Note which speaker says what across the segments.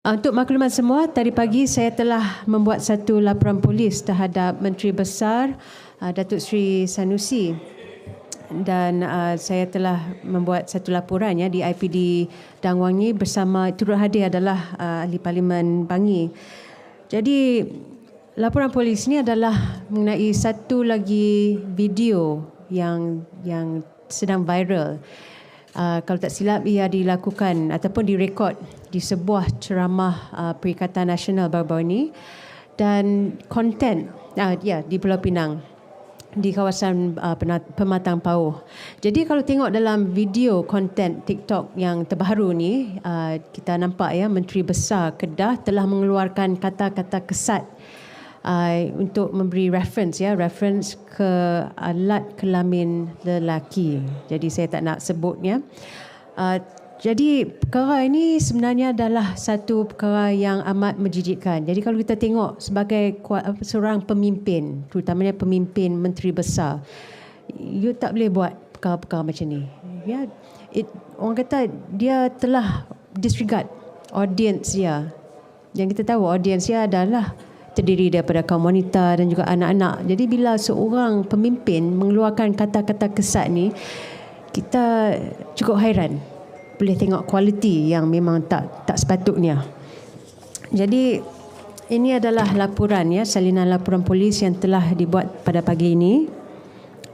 Speaker 1: Untuk maklumat semua, tadi pagi saya telah membuat satu laporan polis terhadap Menteri Besar Datuk Seri Sanusi, dan saya telah membuat satu laporan di IPD Dang Wangi bersama turut hadir adalah Ahli Parlimen Bangi. Jadi laporan polis ini adalah mengenai satu lagi video yang sedang viral. Kalau tak silap, ia dilakukan ataupun direkod di sebuah ceramah Perikatan Nasional baru-baru ini, dan konten di Pulau Pinang di kawasan Pematang Pauh. Jadi kalau tengok dalam video konten TikTok yang terbaru ni, kita nampak Menteri Besar Kedah telah mengeluarkan kata-kata kesat untuk memberi reference ke alat kelamin lelaki. Jadi saya tak nak sebutnya. Jadi perkara ini sebenarnya adalah satu perkara yang amat menjijikkan. Jadi kalau kita tengok sebagai seorang pemimpin, terutamanya pemimpin menteri besar, you tak boleh buat perkara-perkara macam ni. Orang kata dia telah disregard audience dia. Yang kita tahu audience dia adalah terdiri daripada kaum wanita dan juga anak-anak. Jadi bila seorang pemimpin mengeluarkan kata-kata kesat ni, kita cukup hairan. Boleh tengok kualiti yang memang tak sepatutnya. Jadi ini adalah laporan salinan laporan polis yang telah dibuat pada pagi ini,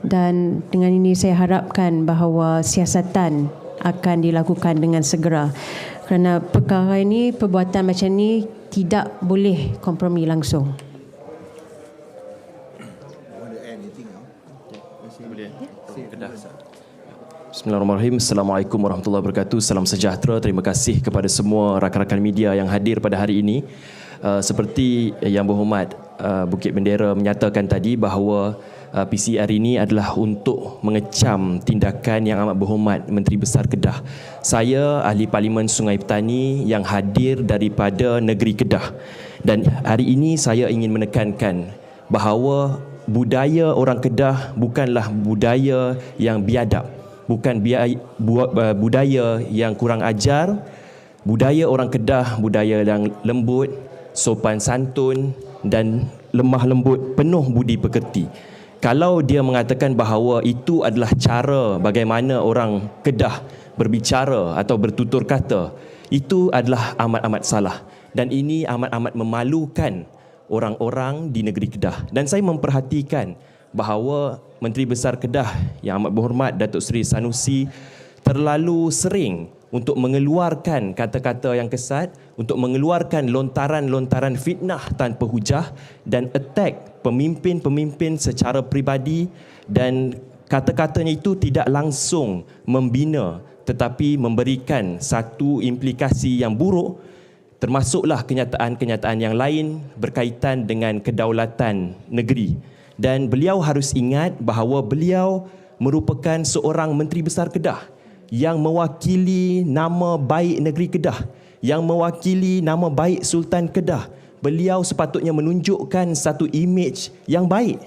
Speaker 1: dan dengan ini saya harapkan bahawa siasatan akan dilakukan dengan segera, kerana perkara ini, perbuatan macam ni tidak boleh kompromi langsung.
Speaker 2: Bismillahirrahmanirrahim. Assalamualaikum warahmatullahi wabarakatuh. Salam sejahtera. Terima kasih kepada semua rakan-rakan media yang hadir pada hari ini. Seperti Yang Berhormat Bukit Bendera menyatakan tadi bahawa PCR ini adalah untuk mengecam tindakan yang amat berhormat Menteri Besar Kedah. Saya Ahli Parlimen Sungai Petani yang hadir daripada negeri Kedah. Dan hari ini saya ingin menekankan bahawa budaya orang Kedah bukanlah budaya yang biadab. Bukan budaya yang kurang ajar. Budaya orang Kedah, budaya yang lembut, sopan santun dan lemah lembut, penuh budi pekerti. Kalau dia mengatakan bahawa itu adalah cara bagaimana orang Kedah berbicara atau bertutur kata, itu adalah amat-amat salah. Dan ini amat-amat memalukan orang-orang di negeri Kedah. Dan saya memperhatikan bahawa Menteri Besar Kedah yang amat berhormat Datuk Seri Sanusi terlalu sering untuk mengeluarkan kata-kata yang kesat, untuk mengeluarkan lontaran-lontaran fitnah tanpa hujah dan attack pemimpin-pemimpin secara peribadi, dan kata-katanya itu tidak langsung membina tetapi memberikan satu implikasi yang buruk, termasuklah kenyataan-kenyataan yang lain berkaitan dengan kedaulatan negeri. Dan beliau harus ingat bahawa beliau merupakan seorang Menteri Besar Kedah yang mewakili nama baik negeri Kedah, yang mewakili nama baik Sultan Kedah. Beliau sepatutnya menunjukkan satu imej yang baik,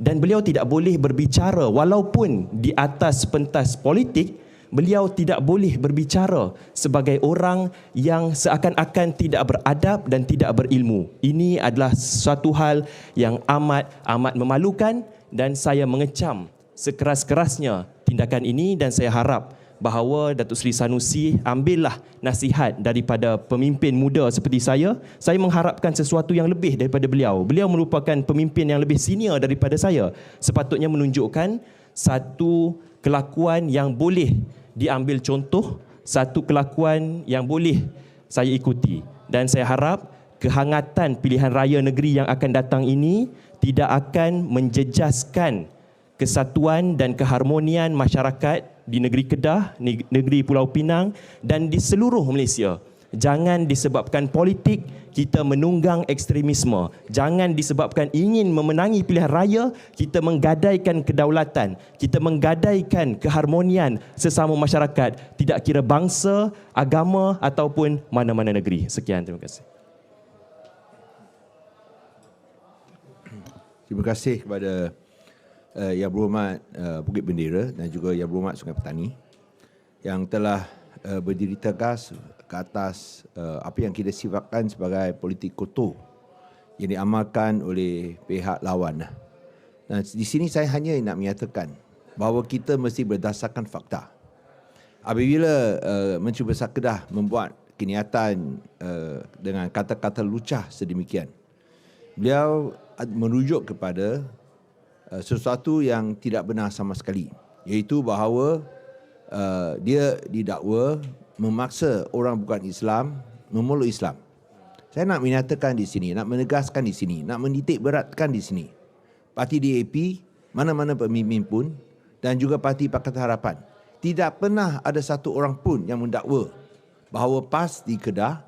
Speaker 2: dan beliau tidak boleh berbicara walaupun di atas pentas politik. Beliau tidak boleh berbicara sebagai orang yang seakan-akan tidak beradab dan tidak berilmu. Ini adalah suatu hal yang amat memalukan, dan saya mengecam sekeras-kerasnya tindakan ini, dan saya harap bahawa Datuk Seri Sanusi ambillah nasihat daripada pemimpin muda seperti saya. Saya mengharapkan sesuatu yang lebih daripada beliau. Beliau merupakan pemimpin yang lebih senior daripada saya. Sepatutnya menunjukkan satu kelakuan yang boleh diambil contoh, satu kelakuan yang boleh saya ikuti. Dan saya harap kehangatan pilihan raya negeri yang akan datang ini tidak akan menjejaskan kesatuan dan keharmonian masyarakat di negeri Kedah, negeri Pulau Pinang dan di seluruh Malaysia. Jangan disebabkan politik kita menunggang ekstremisme. Jangan disebabkan ingin memenangi pilihan raya kita menggadaikan kedaulatan, kita menggadaikan keharmonian sesama masyarakat, tidak kira bangsa, agama ataupun mana-mana negeri. Sekian, terima kasih.
Speaker 3: Terima kasih kepada Yang Berhormat Bukit Bendera dan juga Yang Berhormat Sungai Petani yang telah berdiri tegas ke atas apa yang kita sifatkan sebagai politik kotor yang diamalkan oleh pihak lawan. Dan di sini saya hanya nak menyatakan bahawa kita mesti berdasarkan fakta. Apabila Menteri Besar Kedah membuat kenyataan dengan kata-kata lucah sedemikian, beliau merujuk kepada sesuatu yang tidak benar sama sekali, iaitu bahawa dia didakwa memaksa orang bukan Islam memeluk Islam. Saya nak menyatakan di sini, nak menegaskan di sini, nak menitik beratkan di sini. Parti DAP, mana-mana pemimpin pun dan juga Parti Pakatan Harapan, tidak pernah ada satu orang pun yang mendakwa bahawa PAS di Kedah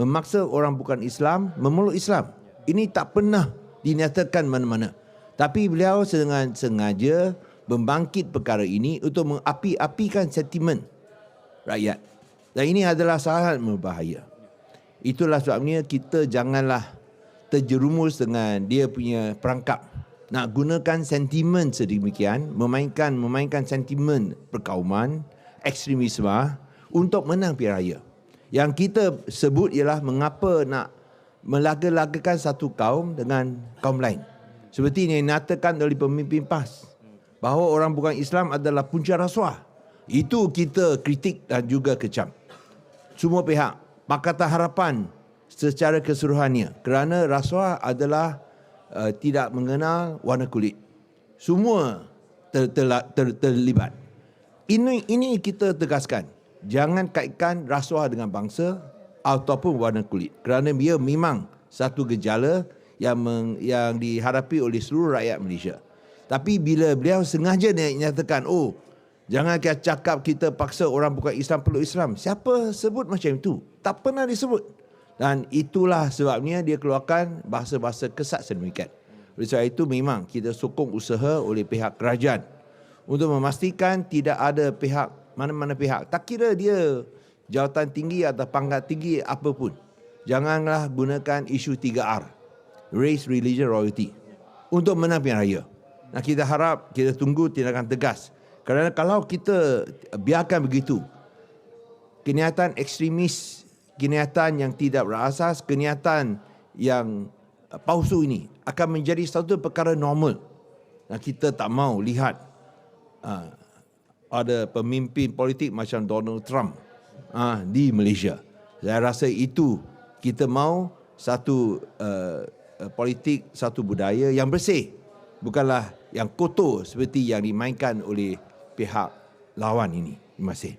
Speaker 3: memaksa orang bukan Islam memeluk Islam. Ini tak pernah dinyatakan mana-mana. Tapi beliau dengan sengaja membangkit perkara ini untuk mengapi-apikan sentimen rakyat. Dan ini adalah sangat berbahaya. Itulah sebabnya kita janganlah terjerumus dengan dia punya perangkap. Nak gunakan sentimen sedemikian, memainkan sentimen perkauman, ekstremisme untuk menang pilihan raya. Yang kita sebut ialah mengapa nak melaga-lagakan satu kaum dengan kaum lain. Seperti yang dinyatakan oleh pemimpin PAS, bahawa orang bukan Islam adalah punca rasuah. Itu kita kritik dan juga kecam. Semua pihak, Pakatan Harapan secara keseluruhannya, kerana rasuah adalah tidak mengenal warna kulit. Semua terlibat. Ini kita tegaskan. Jangan kaitkan rasuah dengan bangsa ataupun warna kulit. Kerana dia memang satu gejala yang dihadapi oleh seluruh rakyat Malaysia. Tapi bila beliau sengaja nyatakan, jangan kita cakap kita paksa orang bukan Islam peluk Islam. Siapa sebut macam itu? Tak pernah disebut. Dan itulah sebabnya dia keluarkan bahasa-bahasa kesat sedemikian. Oleh sebab itu memang kita sokong usaha oleh pihak kerajaan untuk memastikan tidak ada pihak, mana-mana pihak, tak kira dia jawatan tinggi atau pangkat tinggi apapun, janganlah gunakan isu 3R, race, religion, royalty, untuk menang pilihan raya. Nah, kita harap, kita tunggu tindakan tegas. Kerana kalau kita biarkan begitu, kenyataan ekstremis, kenyataan yang tidak berasas, kenyataan yang palsu ini akan menjadi satu perkara normal. Dan kita tak mau lihat ada pemimpin politik macam Donald Trump di Malaysia. Saya rasa itu kita mau satu politik, satu budaya yang bersih, bukanlah yang kotor seperti yang dimainkan oleh pihak lawan ini. Terima kasih.